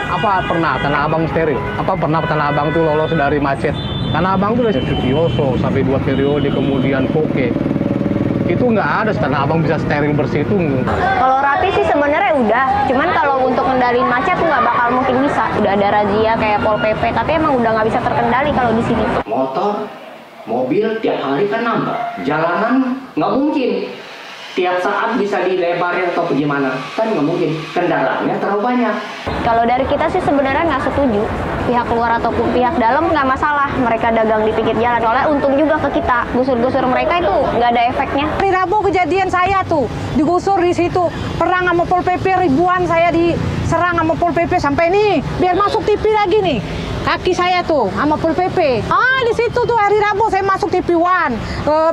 Apa pernah Tanah Abang steril? Apa pernah Tanah Abang tuh lolos dari macet? Tanah Abang tuh dari Sutioso sampai 2 periode, kemudian Poke. Itu nggak ada Tanah Abang bisa steril bersih itu. Kalau rapi sih sebenarnya udah, cuman kalau untuk ngendalin macet tuh nggak bakal mungkin bisa. Udah ada razia kayak Pol PP, tapi emang udah nggak bisa terkendali kalau di sini. Motor, mobil tiap hari kan nambah, jalanan nggak mungkin tiap saat bisa dilebarin atau bagaimana, kan nggak mungkin, kendaraannya terlalu banyak. Kalau dari kita sih sebenarnya nggak setuju, pihak luar ataupun pihak dalam nggak masalah mereka dagang di pinggir jalan, soalnya untung juga ke kita, gusur-gusur mereka itu nggak ada efeknya. Hari Rabu kejadian saya tuh digusur di situ, perang sama Pol PP ribuan, saya diserang sama Pol PP sampai nih, biar masuk TV lagi nih. Kaki saya tuh sama Pol PP. Di situ tuh hari Rabu saya masuk TV One,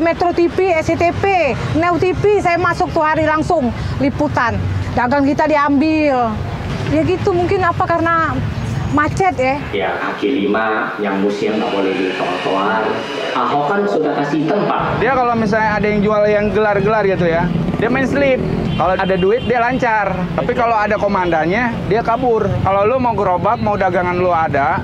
Metro TV, SCTV, Neo TV, saya masuk tuh hari langsung liputan. Dagang kita diambil. Ya gitu, mungkin apa karena macet ya. Ya kaki 5 yang musim nggak boleh di trotoar. Ahok kan sudah kasih tempat. Dia kalau misalnya ada yang jual yang gelar-gelar gitu ya, dia main slip. Kalau ada duit dia lancar. Tapi kalau ada komandannya dia kabur. Kalau lu mau gerobak, mau dagangan lu ada,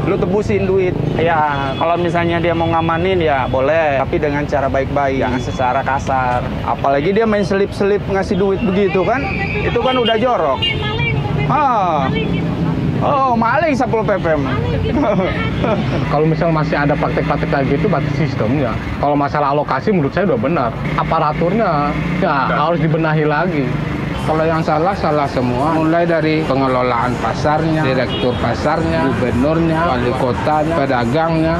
lu tebusin duit. Ya kalau misalnya dia mau ngamanin ya boleh, tapi dengan cara baik-baik, jangan secara kasar. Apalagi dia main selip-selip ngasih duit begitu kan, itu kan udah jorok. Oh, maling 10 ppm. Kalau misalnya masih ada praktek-praktek kayak gitu, berarti sistemnya. Kalau masalah alokasi menurut saya udah benar. Aparaturnya ya harus dibenahi lagi. Kalau yang salah, salah semua. Mulai dari pengelolaan pasarnya, direktur pasarnya, gubernurnya, wali kotanya, pedagangnya.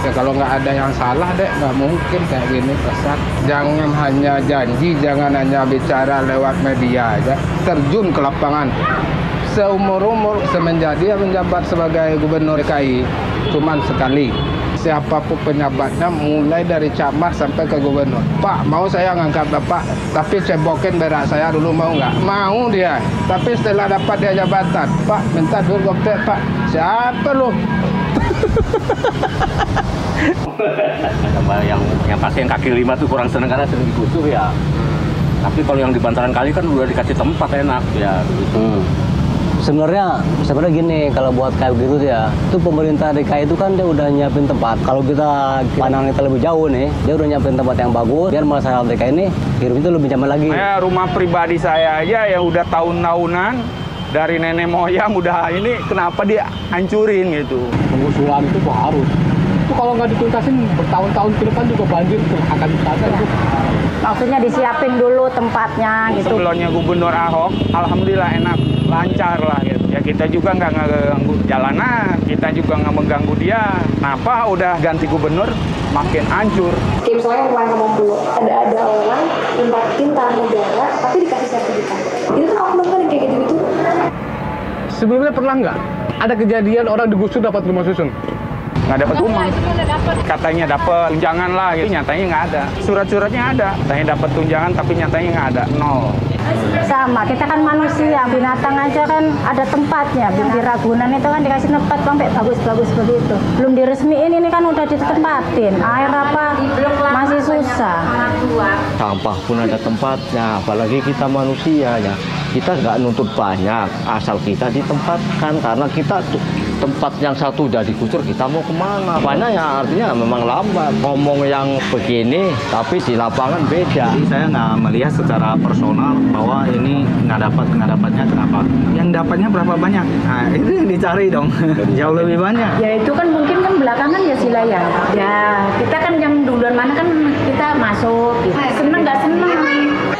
Ya kalau nggak ada yang salah deh, nggak mungkin kayak gini pasar. Jangan hanya janji, jangan hanya bicara lewat media aja. Terjun ke lapangan. Seumur-umur semenjak dia menjabat sebagai gubernur DKI, cuman sekali. Siapapun penjabatnya, mulai dari camat sampai ke gubernur. Pak, mau saya ngangkat Bapak, tapi cebokin berak saya dulu, mau nggak? Mau dia. Tapi setelah dapat dia jabatan, Pak, minta duit goptek, Pak. Siapa lu? Sama yang pasti yang kaki 5 tuh kurang seneng karena sering digusur ya. Tapi kalau yang di bantaran kali kan udah dikasih tempat enak ya gitu. Sebenarnya gini, kalau buat kayak gitu ya, itu pemerintah DKI itu kan dia udah nyiapin tempat. Kalau kita pandang kita lebih jauh nih, dia udah nyiapin tempat yang bagus, biar masyarakat DKI ini hidup itu lebih nyaman lagi. Rumah pribadi saya aja yang udah tahun-tahunan, dari nenek moyang udah ini, kenapa dia hancurin gitu. Pengusulan itu harus. Itu kalau nggak dituntasin bertahun-tahun ke depan juga banjir tuh akan ada itu. Maksudnya disiapin dulu tempatnya gitu. Sebelumnya Gubernur Ahok, alhamdulillah enak, lancar lah gitu. Ya kita juga nggak ngeganggu jalanan, kita juga nggak mengganggu dia. Kenapa udah ganti gubernur makin hancur? Tim saya yang ngomong dulu, ada orang nempatin tanah negara tapi dikasih sertifikat. Itu tuh oknum kan yang kayak gitu-gitu. Sebelumnya pernah nggak ada kejadian orang digusur dapat rumah susun? Nggak dapat rumah. Katanya dapat tunjangan lah, gitu. Nyatanya nggak ada. Surat-suratnya ada, katanya dapat tunjangan tapi nyatanya nggak ada, nol. Sama, kita kan manusia, binatang aja kan ada tempatnya. Di Ragunan itu kan dikasih tempat sampai bagus-bagus begitu. Belum diresmiin ini kan udah ditempatin. Air apa masih susah. Sampah pun ada tempatnya, apalagi kita manusia ya. Kita nggak nuntut banyak, asal kita ditempatkan. Karena kita tempat yang satu udah digusur, kita mau kemana? Banyak ya, artinya memang lambat. Ngomong yang begini, tapi di lapangan beda. Jadi saya nggak melihat secara personal bahwa ini nggak dapatnya kenapa. Yang dapatnya berapa banyak? Nah, itu yang dicari dong. Jauh lebih banyak. Ya itu kan mungkin kan belakangan ya sila ya. Ya kita kan yang duluan mana kan kita masuk. Gitu. Seneng nggak seneng,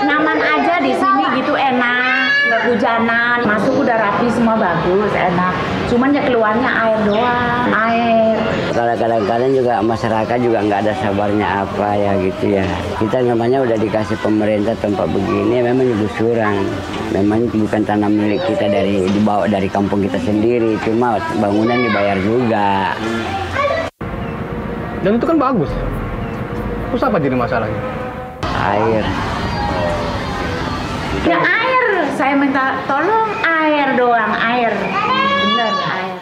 nyaman aja di sini gitu, enak. Nggak hujanan, masuk udah rapi semua bagus, enak. Cuman ya keluarnya air doang, air. Kadang-kadang juga masyarakat juga nggak ada sabarnya apa ya gitu ya. Kita namanya udah dikasih pemerintah tempat begini, memang gusuran. Memang bukan tanah milik kita dibawa dari kampung kita sendiri, cuma bangunan dibayar juga. Dan itu kan bagus. Terus apa jadi masalahnya? Air. Ya air, saya minta tolong air doang, air. Bener, air.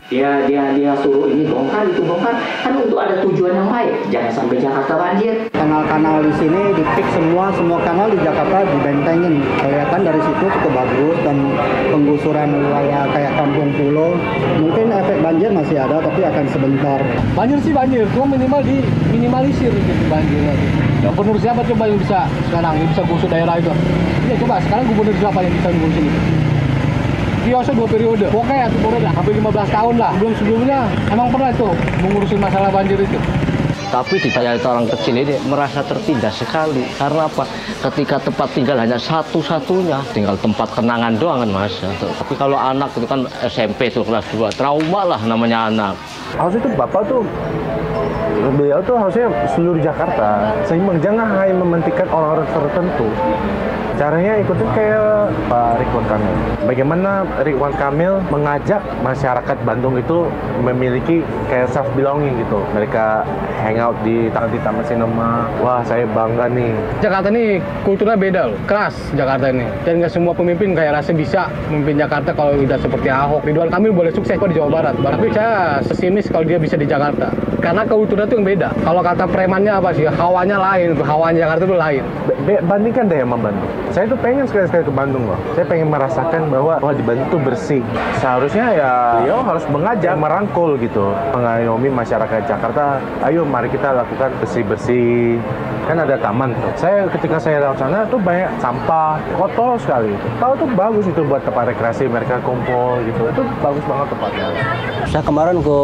dia suruh ini bongkar itu bongkar, kan untuk ada tujuan yang baik, jangan sampai Jakarta banjir. Kanal-kanal di sini dipik semua kanal di Jakarta dibentengin, kelihatan dari situ cukup bagus, dan penggusuran wilayah kayak Kampung Pulo mungkin efek banjir masih ada tapi akan sebentar. Banjir sih banjir, cuma minimal diminimalisir gitu banjir. Ya, gubernur siapa coba yang bisa sekarang yang bisa gusur daerah itu? Ya coba sekarang gubernur siapa yang bisa ngurus ini? Dioso 2 periode, pokoknya satu periode hampir 15 tahun lah. Sebelumnya emang pernah tuh mengurusin masalah banjir itu. Tapi di daerah orang kecil ini merasa tertindas sekali. Karena apa? Ketika tempat tinggal hanya satu-satunya, tinggal tempat kenangan doang kan Mas. Tapi kalau anak itu kan SMP tuh kelas 2, trauma lah namanya anak. Harus itu Bapak tuh, beliau tuh harusnya seluruh Jakarta, seimbang, jangan hanya mementingkan orang-orang tertentu. Caranya ikutin kayak Pak Ridwan Kamil. Bagaimana Ridwan Kamil mengajak masyarakat Bandung itu memiliki kayak self belonging gitu. Mereka hangout di Taman Sinema. Wah, saya bangga nih. Jakarta ini kulturnya beda loh, keras Jakarta ini. Dan nggak semua pemimpin kayak rasa bisa memimpin Jakarta kalau udah seperti Ahok. Ridwan Kamil boleh sukses kok di Jawa Barat. Tapi saya pesimis kalau dia bisa di Jakarta. Karena kulturnya itu yang beda. Kalau kata premannya apa sih? Hawanya lain, hawanya Jakarta itu lain. Bandingkan deh sama Bandung. Saya tuh pengen sekali-sekali ke Bandung loh. Saya pengen merasakan bahwa di Bandung tuh bersih. Seharusnya ya beliau harus mengajak, merangkul gitu, mengayomi masyarakat Jakarta. Ayo mari kita lakukan bersih-bersih. Kan ada taman tuh. Ketika saya lewat sana tuh banyak sampah, kotor sekali. Tahu tuh bagus itu buat tempat rekreasi, mereka kumpul gitu. Itu bagus banget tempatnya. Saya kemarin ke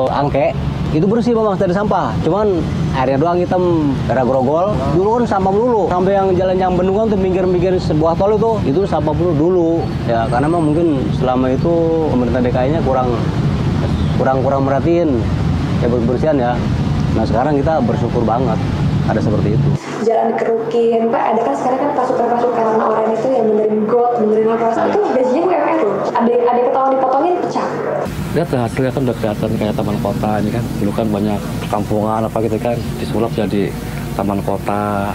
Angke, itu bersih memang dari sampah, cuman airnya doang hitam karena grogol. Dulu kan sampah melulu, sampai yang jalan yang Bendungan tuh minggir sebuah tol itu sampah melulu dulu. Ya karena memang mungkin selama itu pemerintah DKI-nya kurang merhatiin ya berbersihan ya. Nah sekarang kita bersyukur banget ada seperti itu. Jalan dikerukin, Pak, ada kan sekarang kan pasukan orang itu yang benerin got, benerin apa, itu gajinya UMR loh. Ada ketahuan dipotongin pecah. Lihat hasilnya kan udah kelihatan kayak taman kota ini kan. Dulu kan banyak perkampungan apa gitu kan, disulap jadi taman kota.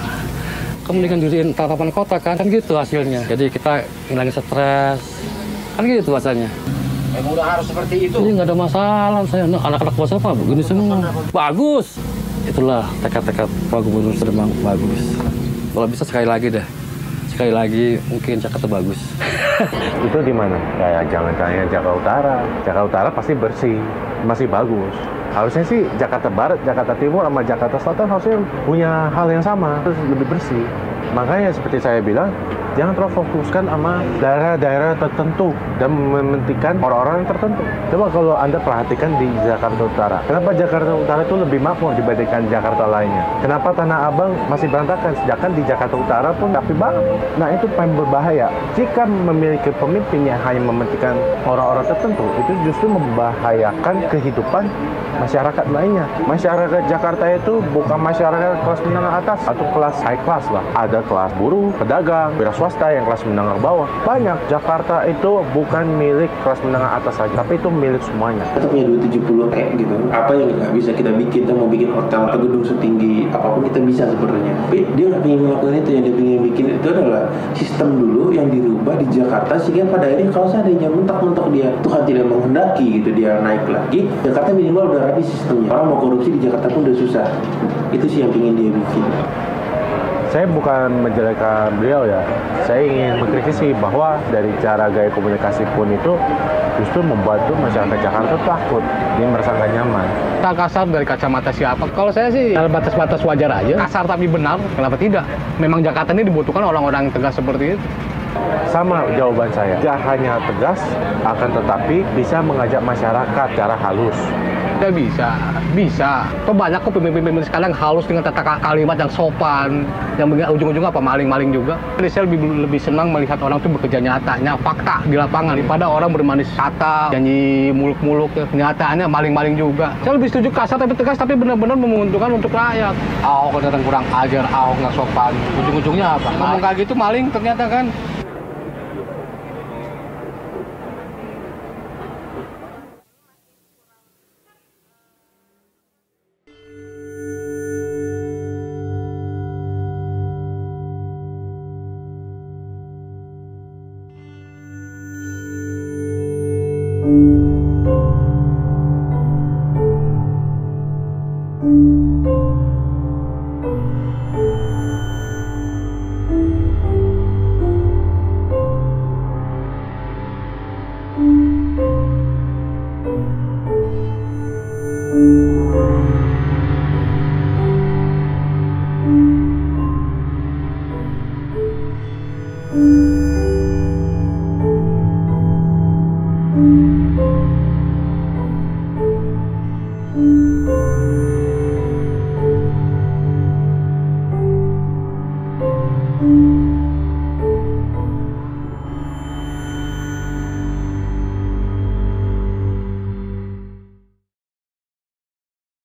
Kamu mendingan diriin taman kota kan gitu hasilnya. Jadi kita ngilangin stres, kan gitu bahasanya. Emang udah harus seperti itu. Ini nggak ada masalah, saya anak-anak bos apa begini semua. Bagus. Itulah tekad-tekad Pak Gubernur Seremang bagus. Kalau bisa sekali lagi mungkin Jakarta bagus. Itu di mana? Kayak jangan tanya Jakarta Utara. Jakarta Utara pasti bersih, masih bagus. Harusnya sih Jakarta Barat, Jakarta Timur sama Jakarta Selatan harusnya punya hal yang sama, terus lebih bersih. Makanya seperti saya bilang, jangan terlalu fokuskan sama daerah-daerah tertentu dan mementingkan orang-orang tertentu. Coba kalau Anda perhatikan di Jakarta Utara. Kenapa Jakarta Utara itu lebih makmur dibandingkan Jakarta lainnya? Kenapa Tanah Abang masih berantakan? Sedangkan di Jakarta Utara pun rapi banget. Nah itu paling berbahaya. Jika memiliki pemimpin yang hanya mementingkan orang-orang tertentu, itu justru membahayakan kehidupan masyarakat lainnya. Masyarakat Jakarta itu bukan masyarakat kelas menengah atas atau kelas high class lah. Ada kelas buruh, pedagang, wira swasta yang kelas menengah bawah. Banyak. Jakarta itu bukan milik kelas menengah atas saja, tapi itu milik semuanya. Kita punya duit 70 gitu. Apa yang nggak bisa kita bikin? Kita mau bikin hotel atau gedung setinggi apapun kita bisa sebenarnya. Tapi dia nggak ingin melakukan itu. Yang dia ingin bikin itu adalah sistem dulu yang dirubah di Jakarta sehingga pada akhirnya kalau seandainya mentok-mentok dia Tuhan tidak menghendaki gitu dia naik lagi, Jakarta minimal udah rapi sistemnya. Orang mau korupsi di Jakarta pun udah susah. Itu sih yang ingin dia bikin. Saya bukan menjelekkan beliau ya. Saya ingin mengkritisi bahwa dari cara gaya komunikasi pun itu justru membantu masyarakat Jakarta takut, dia merasa nggak nyaman. Kasar dari kacamata siapa? Kalau saya sih dalam batas-batas wajar aja. Kasar tapi benar, kenapa tidak? Memang Jakarta ini dibutuhkan orang-orang yang tegas seperti itu. Sama jawaban saya. Tidak hanya tegas, akan tetapi bisa mengajak masyarakat secara halus. Ya bisa. Kok banyak kok pemimpin-pemimpin sekarang halus dengan tata kalimat yang sopan, yang ujung-ujungnya apa maling-maling juga. Jadi saya lebih senang melihat orang itu bekerja nyatanya, fakta di lapangan, daripada orang bermanis kata, nyanyi muluk-muluk, kenyataannya maling-maling juga. Saya lebih setuju kasar tapi tegas, tapi benar-benar menguntungkan untuk rakyat. Ahok kadang kurang ajar, Ahok nggak sopan. Ujung-ujungnya apa? Ngomong kayak gitu maling ternyata kan. Jakarta.